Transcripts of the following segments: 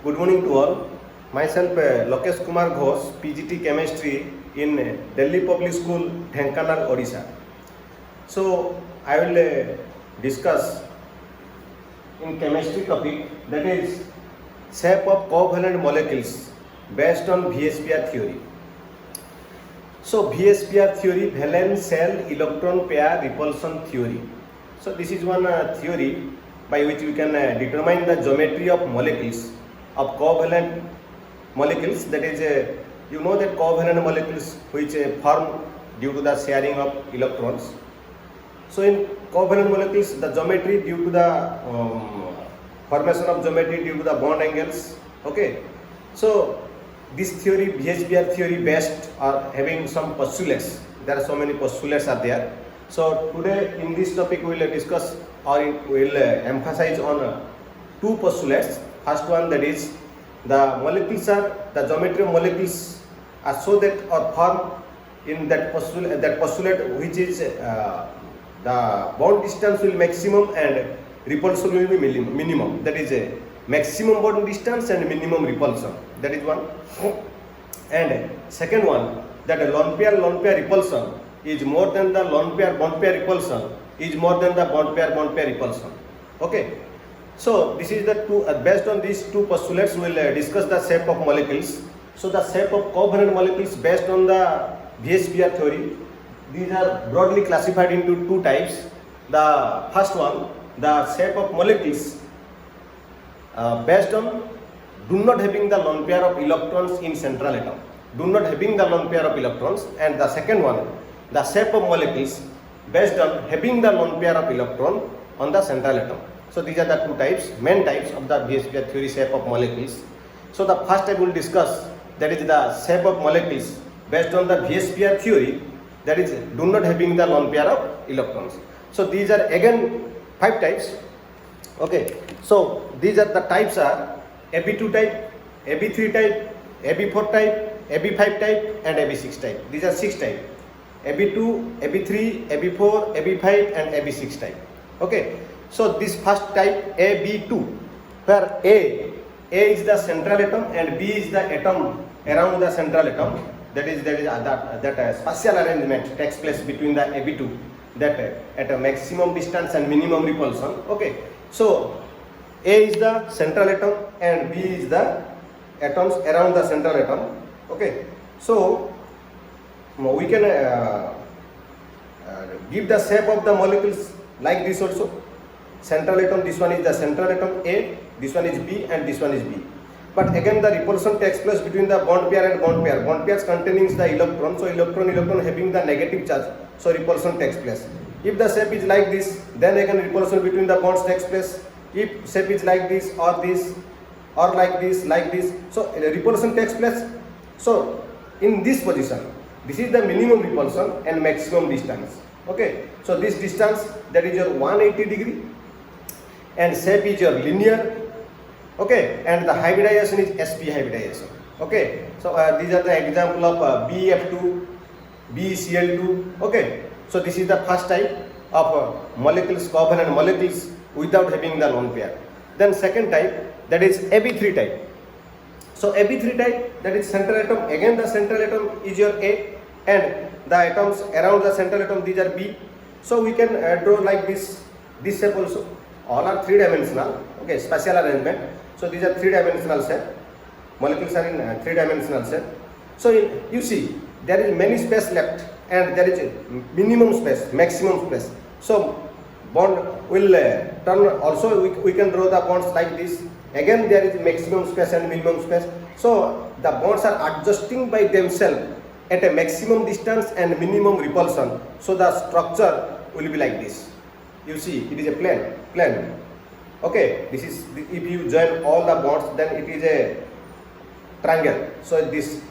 Good morning to all. Myself Lokesh Kumar Ghosh, PGT Chemistry in Delhi Public School, Dhenkanal, Odisha. So I will discuss in chemistry topic, that is shape of covalent molecules based on VSPR theory. So VSPR theory, valence shell electron pair repulsion theory. So this is one theory by which we can determine the geometry of molecules, of covalent molecules. That is you know that covalent molecules which form due to the sharing of electrons. So in covalent molecules, the geometry due to the formation of geometry due to the bond angles. Okay, so this theory, VSPR theory, based are having some postulates. There are so many postulates are there. So today in this topic we will discuss or we will emphasize on two postulates. First one, that is the molecules are, the geometry of molecules are so that or form in that postulate which is the bond distance will maximum and repulsion will be minimum. That is a maximum bond distance and minimum repulsion. That is one. And second one, that a lone pair repulsion is more than the lone pair bond pair repulsion is more than the bond pair repulsion. Okay. So this is the two. Based on these two postulates, we will discuss the shape of molecules. So the shape of covalent molecules based on the VSPR theory. These are broadly classified into two types. The first one, the shape of molecules based on do not having the lone pair of electrons in central atom. Do not having the lone pair of electrons. And the second one, the shape of molecules based on having the lone pair of electron on the central atom. So these are the two types, main types of the VSPR theory shape of molecules. So the first I will discuss, that is the shape of molecules based on the VSPR theory, that is do not having the lone pair of electrons. So these are again 5 types. Okay, so these are the types are AB2 type, AB3 type, AB4 type, AB5 type and AB6 type. These are 6 types. AB2, AB3, AB4, AB5 and AB6 type. Okay, so this first type AB2, where A is the central atom and B is the atom around the central atom. That spatial arrangement takes place between the AB2, that at a maximum distance and minimum repulsion. Okay, so A is the central atom and B is the atoms around the central atom. Okay, so we can give the shape of the molecules like this also. Central atom, this one is the central atom A, this one is B and this one is B. But again the repulsion takes place between the bond pair and bond pair. Bond pairs containing the electron, so electron having the negative charge, so repulsion takes place. If the shape is like this, then again repulsion between the bonds takes place. If shape is like this or like this, so repulsion takes place. So in this position, this is the minimum repulsion and maximum distance. Okay, so this distance, that is your 180 degree and shape is your linear. Okay, and the hybridization is sp hybridization. Okay, so these are the example of BF2, BCl2. Okay, so this is the first type of molecules, covalent molecules without having the lone pair. Then second type, that is AB3 type. So AB3 type, that is central atom. Again the central atom is your A and the atoms around the central atom, these are B. So we can draw like this shape also. All are 3-dimensional. Okay, spatial arrangement. So these are 3-dimensional shape. Molecules are in 3-dimensional shape. So you see there is many space left and there is a minimum space, maximum space. So bond will turn also. We can draw the bonds like this. Again there is maximum space and minimum space. So the bonds are adjusting by themselves at a maximum distance and minimum repulsion. So the structure will be like this. You see, it is a plane. Okay, this is, if you join all the bonds, then it is a triangle. So this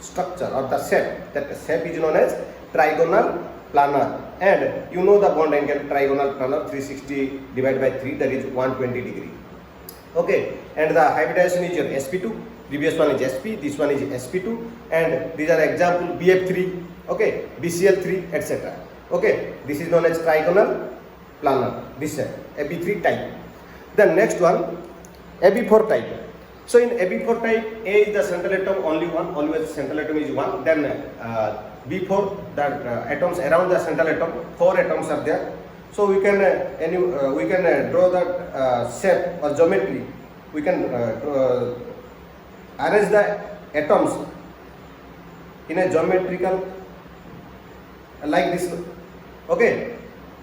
structure or the shape, that shape is known as trigonal planar. And you know the bond angle, trigonal planar, 360 divided by 3, that is 120 degree. Okay, and the hybridization is your sp2. Previous one is sp, this one is sp2, and these are example BF3. Okay, BCl3, etc. Okay, this is known as trigonal planar, this AB3 type. The next one, AB4 type. So in AB4 type, A is the central atom only one, always central atom is one. Then B4, that atoms around the central atom, 4 atoms are there. So we can draw that shape or geometry. We can arrange the atoms in a geometrical like this. Okay,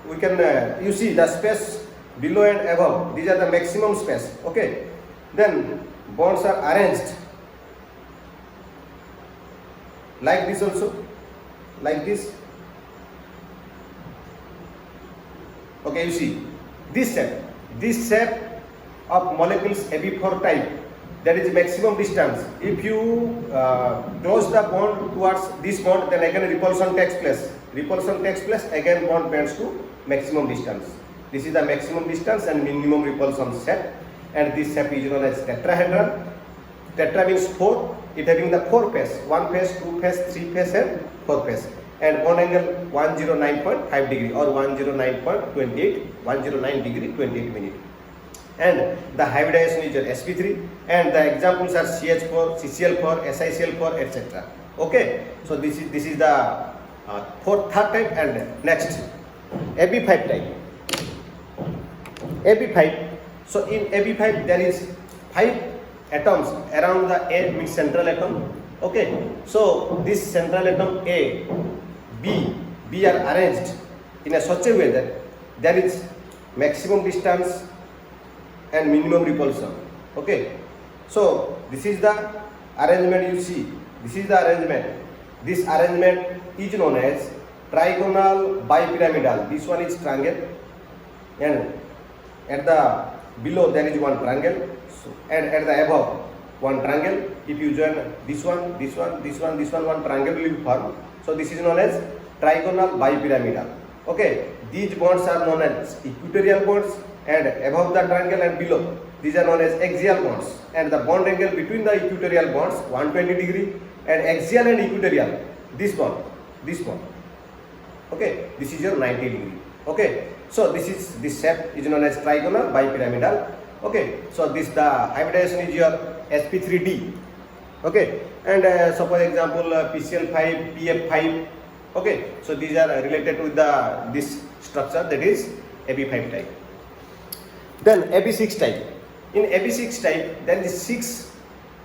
we can you see the space below and above. These are the maximum space. Okay, then bonds are arranged like this also, like this. Okay, you see this shape of molecules AB4 type, that is maximum distance. If you close the bond towards this bond, then again repulsion takes place. Again bond bends to maximum distance. This is the maximum distance and minimum repulsion shape, and this shape is known as tetrahedron. Tetra means 4. It having the 4 phase, 1 phase, 2 phase, 3 phase and 4 phase. And bond angle 109.5 degree or 109 degree 28 minute. And the hybridization is your sp3, and the examples are CH4, CCl4, SiCl4, etc. Okay, so this is the third type. And next AB5 type. AB5. So in AB5 there is 5 atoms around the A, means central atom. Okay, so this central atom A, B are arranged in a such a way that there is maximum distance and minimum repulsion. Okay, so this is the arrangement. You see, this is the arrangement. This arrangement is known as trigonal bipyramidal. This one is triangle, and at the below there is one triangle, and at the above one triangle. If you join this one, one triangle will be formed. So this is known as trigonal bipyramidal. Okay, these bonds are known as equatorial bonds, and above the triangle and below, these are known as axial bonds. And the bond angle between the equatorial bonds 120 degree, and axial and equatorial, this bond. Okay, this is your 90 degree. Okay, so this shape is known as trigonal bipyramidal. Okay, so the hybridization is your sp3d. Okay, and suppose example PCl5, PF5. Okay, so these are related with this structure, that is AB5 type. Then AB6 type. In AB6 type, there is 6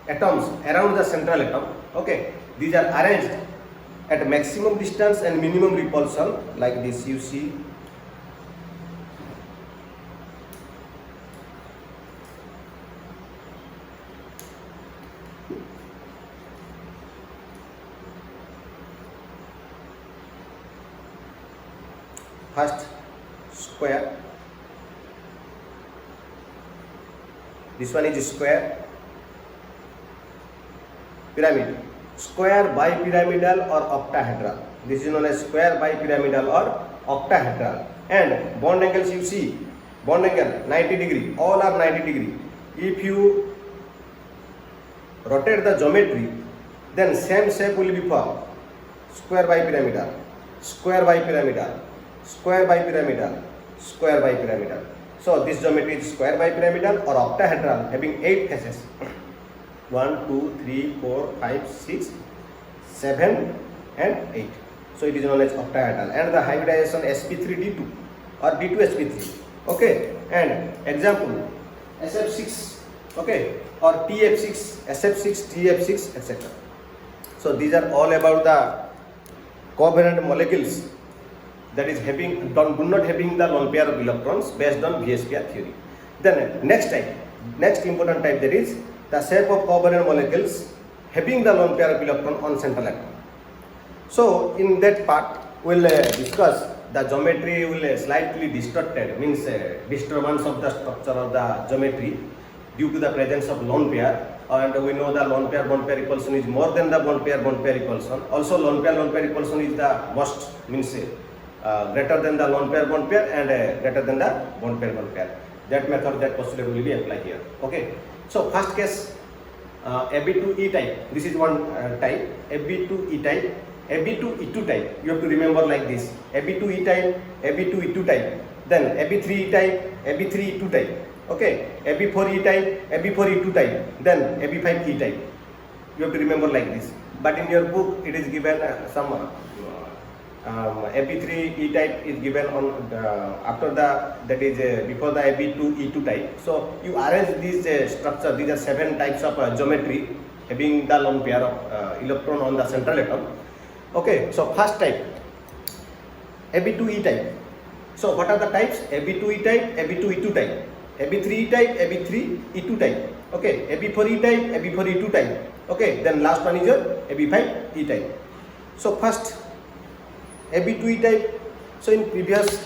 atoms around the central atom. Okay, these are arranged at maximum distance and minimum repulsion like this. You see. First square, this one is square pyramid, square bipyramidal or octahedral. This is known as square bipyramidal or octahedral. And bond angles, you see, bond angle 90 degree, all are 90 degree. If you rotate the geometry, then same shape will be formed. Square bipyramidal, square bipyramidal, square bipyramidal, square bipyramidal. So this geometry is square bipyramidal or octahedral, having 8 faces. 1, 2, 3, 4, 5, 6, 7 and 8. So it is known as octahedral. And the hybridization sp3d2 or d2sp3. Okay, and example SF6, okay, or TF6, SF6, TF6, etc. So these are all about the covalent molecules that is having do not having the lone pair of electrons based on VSPR theory. Then next important type, that is the shape of covalent molecules having the lone pair of electron on central atom. So in that part we will discuss the geometry will slightly distorted, means disturbance of the structure of the geometry due to the presence of lone pair. And we know the lone pair bond pair repulsion is more than the bond pair repulsion. Also lone pair repulsion is the most, means greater than the lone pair and greater than the bond pair. That method, that postulate will be applied here. Okay, so first case AB2E type. This is one type, AB2E type, AB2E2 type. You have to remember like this: AB2E type, AB2E2 type, then AB3E type, AB3E2 type. Okay, Ab4 E type, Ab4 E2 type, then Ab5 E type. You have to remember like this. But in your book, it is given some Ab3 E type is given on after the, that is before the Ab2 E2 type. So you arrange these structure. These are 7 types of geometry having the lone pair of electron on the central atom. Okay, so first type Ab2 E type. So what are the types? Ab2 E type, Ab2 E2 type, Ab3 E type, Ab3 E2 type. Okay, Ab4 E type, Ab4 E2 type. Okay, then last one is your Ab5 E type. So first Ab2 E type. So in previous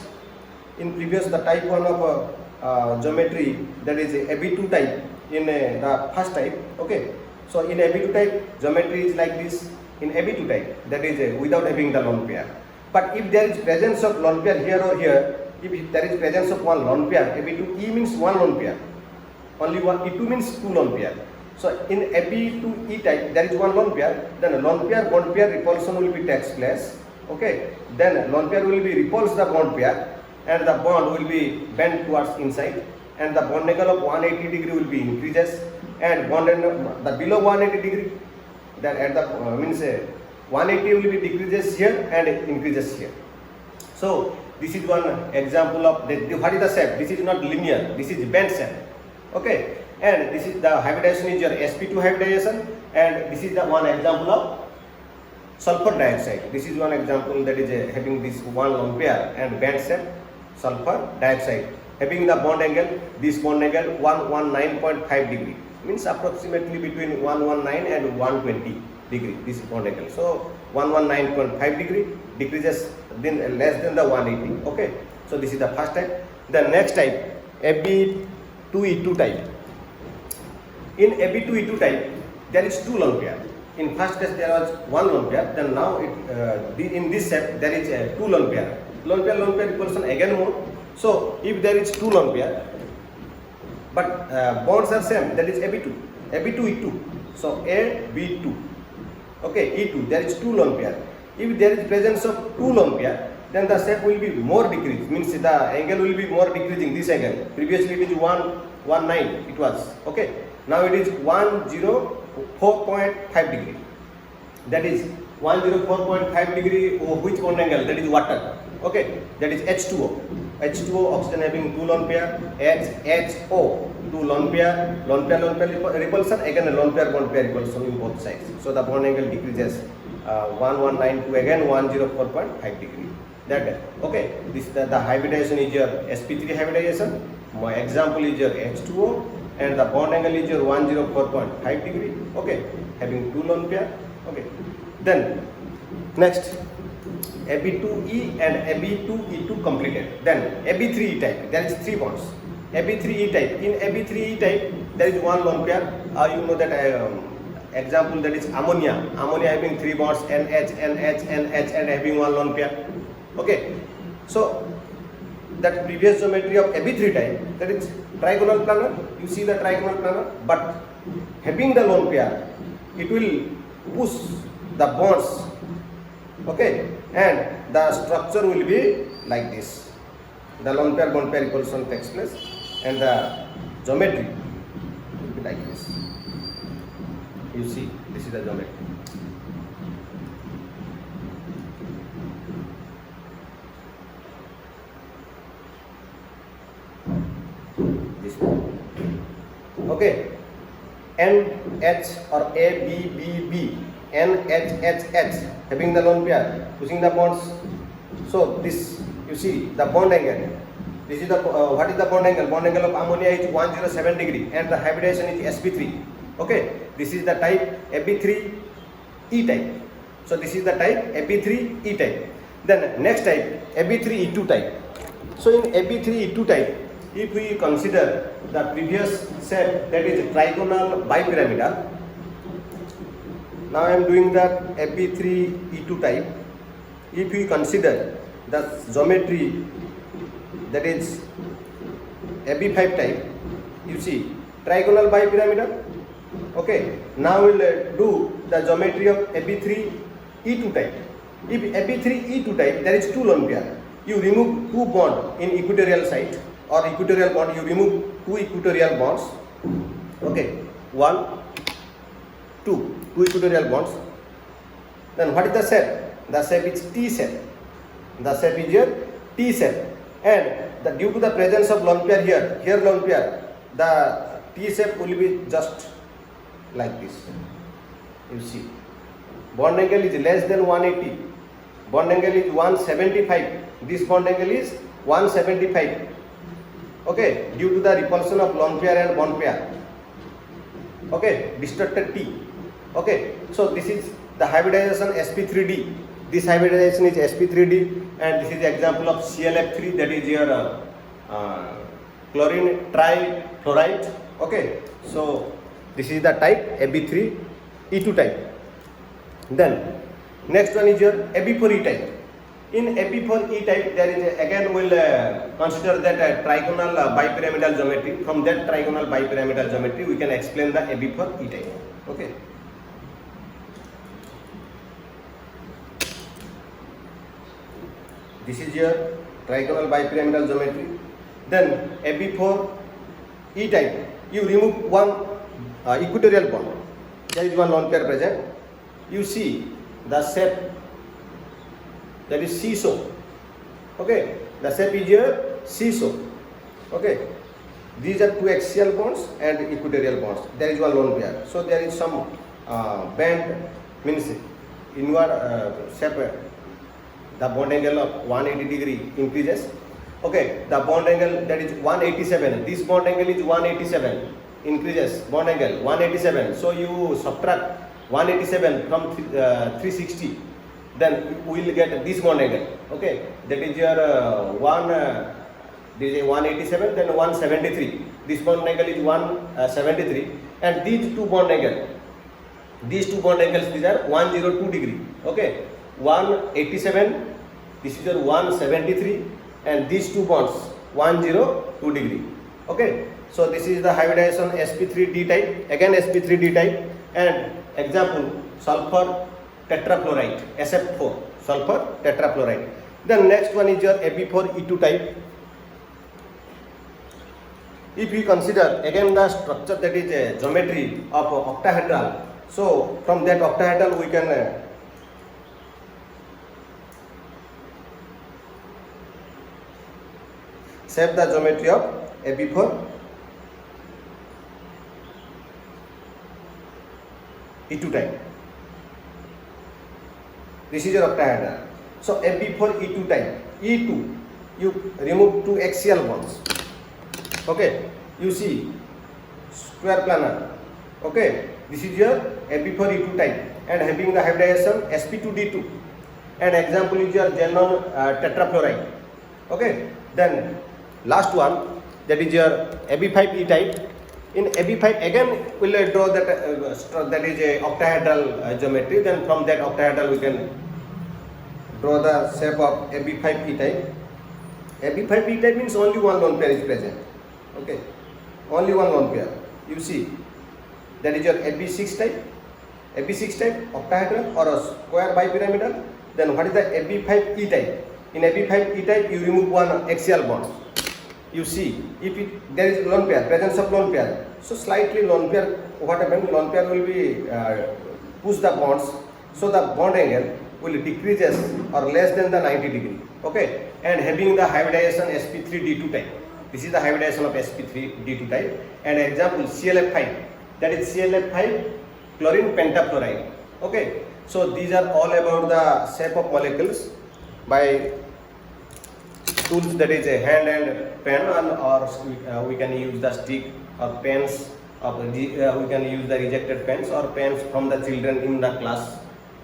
the type 1 of geometry, that is Ab2 type in the first type. Okay, so in Ab2 type geometry is like this. In Ab2 type, that is without having the lone pair. But if there is presence of lone pair here or here, if there is presence of one lone pair, Ab2 E means one lone pair. Only one, E2 means two lone pair. So in Ab2 E type, there is one lone pair. Then lone pair bond pair repulsion will be takes place. Okay. Then lone pair will be repulse the bond pair, and the bond will be bent towards inside, and the bond angle of 180 degree will be increases, and bond the below 180 degree, that at the means 180 will be decreases here and increases here. So this is one example of what is the shape. This is not linear. This is bent shape. Okay. And this is the hybridization is your sp2 hybridization, and this is the one example of sulfur dioxide. This is one example that is having this one lone pair and band shape sulfur dioxide having the bond angle, this bond angle 119.5 degree, means approximately between 119 and 120 degree, this bond angle. So 119.5 degree decreases then less than the 180. Okay, so this is the first type. The next type Ab2E2 type. In Ab2E2 type, there is two lone pair. In first case there was one lone pair. Then now in this shape there is two lone pair. Lone pair repulsion again more. So if there is two lone pair, but bonds are same, that is Ab2E2. So Ab2. Okay, E2. There is two lone pair. If there is presence of two lone pair, then the shape will be more decreased. Means the angle will be more decreasing. This angle. Previously it is 119. It was okay. Now it is 104.5 degree. That is 104.5 degree. Which bond angle? That is water. Okay. That is H2O. H2O, oxygen having two lone pair. HO, two lone pair repulsion. Again a lone pair bond pair repulsion in both sides. So the bond angle decreases 1192 again 104.5 degree. That okay. This the hybridization is your sp3 hybridization. My example is your H2O, and the bond angle is your 104.5 degree. Okay, having two lone pair. Okay. Then next Ab2E and Ab2E2 completed. Then Ab3E type. There is three bonds. Ab3E type. In Ab3E type, there is one lone pair. You know that example, that is ammonia. Ammonia having three bonds, NH, NH, NH, and having one lone pair. Okay. So that previous geometry of Ab3 type, that is trigonal planar. You see the trigonal planar, but having the lone pair, it will push the bonds. Okay, and the structure will be like this. The lone pair bond pair repulsion takes place, and the geometry will be like this. You see, this is the geometry. This one. Okay, NH or ABBB, NHHH having the lone pair pushing the bonds. So this, you see the bond angle. This is the what is the bond angle? Bond angle of ammonia is 107 degree, and the hybridization is sp3. Okay, this is the type Ab3E type. So this is the type Ab3E type. Then next type Ab3E2 type. So in Ab3E2 type, if we consider the previous shape, that is trigonal bipyramidal. Now I am doing that Ab3E2 type. If we consider the geometry, that is Ab5 type, you see trigonal bipyramidal. Okay, now we will do the geometry of Ab3E2 type. If Ab3E2 type, there is two lone pair. You remove two bond in equatorial side. or equatorial bond, you remove two equatorial bonds. Okay, one, two equatorial bonds. Then what is the shape? The shape is T shape. The shape is your T shape, and due to the presence of lone pair here lone pair, the T shape will be just like this. You see, bond angle is less than 180. Bond angle is 175. This bond angle is 175. Okay, due to the repulsion of lone pair and bond pair. Okay, distorted T. Okay, so this is the hybridization sp3d. This hybridization is sp3d, and this is the example of ClF3, that is your chlorine trifluoride. Okay, so this is the type Ab3E2 type. Then next one is your Ab4E type. In Ab4E type, there is again we'll consider that trigonal bipyramidal geometry. From that trigonal bipyramidal geometry, we can explain the Ab4E type. Okay. This is your trigonal bipyramidal geometry. Then Ab4E type, you remove one equatorial bond. There is one lone pair present. You see the shape, that is seesaw. Okay, the shape is your seesaw. Okay, these are two axial bonds and equatorial bonds. There is one lone pair. So there is some bend, means inward shape. The bond angle of 180 degree increases. Okay, the bond angle, that is 187. This bond angle is 187. Increases bond angle 187. So you subtract 187 from 360. Then we will get this bond angle. Okay, that is your this is 187, then 173. This bond angle is 173, and these two bond angles, these are 102 degree. Okay, 187. This is your 173, and these two bonds 102 degree. Okay, so this is the hybridization sp3d type. Again sp3d type, and example sulfur tetrafluoride, SF4, sulfur tetrafluoride. Then next one is your Ab4E2 type. If we consider again the structure, that is a geometry of octahedral. So from that octahedral we can shape the geometry of Ab4E2 type. This is your octahedral. So Ab4E2 type, E2, you remove two axial bonds. Okay, you see square planar. Okay, this is your Ab4E2 type, and having the hybridization sp2d2, and example is your xenon tetrafluoride. Okay, then last one, that is your Ab5E type. In Ab5 again we will draw that that is a octahedral geometry. Then from that octahedral we can draw the shape of Ab5E type. Ab5E type means only one lone pair is present. Okay, only one lone pair. You see, that is your Ab6 type. Ab6 type octahedral or a square bipyramidal. Then what is the Ab5E type? In Ab5E type you remove one axial bond. You see, if there is lone pair, presence of lone pair, so slightly lone pair, what happens? Lone pair will be push the bonds, so the bond angle will decreases or less than the 90 degree. Okay, and having the hybridization sp3d2 type. This is the hybridization of sp3d2 type. And example ClF5, that is ClF5 chlorine pentafluoride. Okay, so these are all about the shape of molecules by tools, that is a hand and pen, or we can use the stick or pens, or we can use the rejected pens or pens from the children in the class.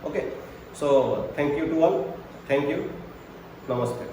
Okay, so thank you to all. Thank you. Namaste.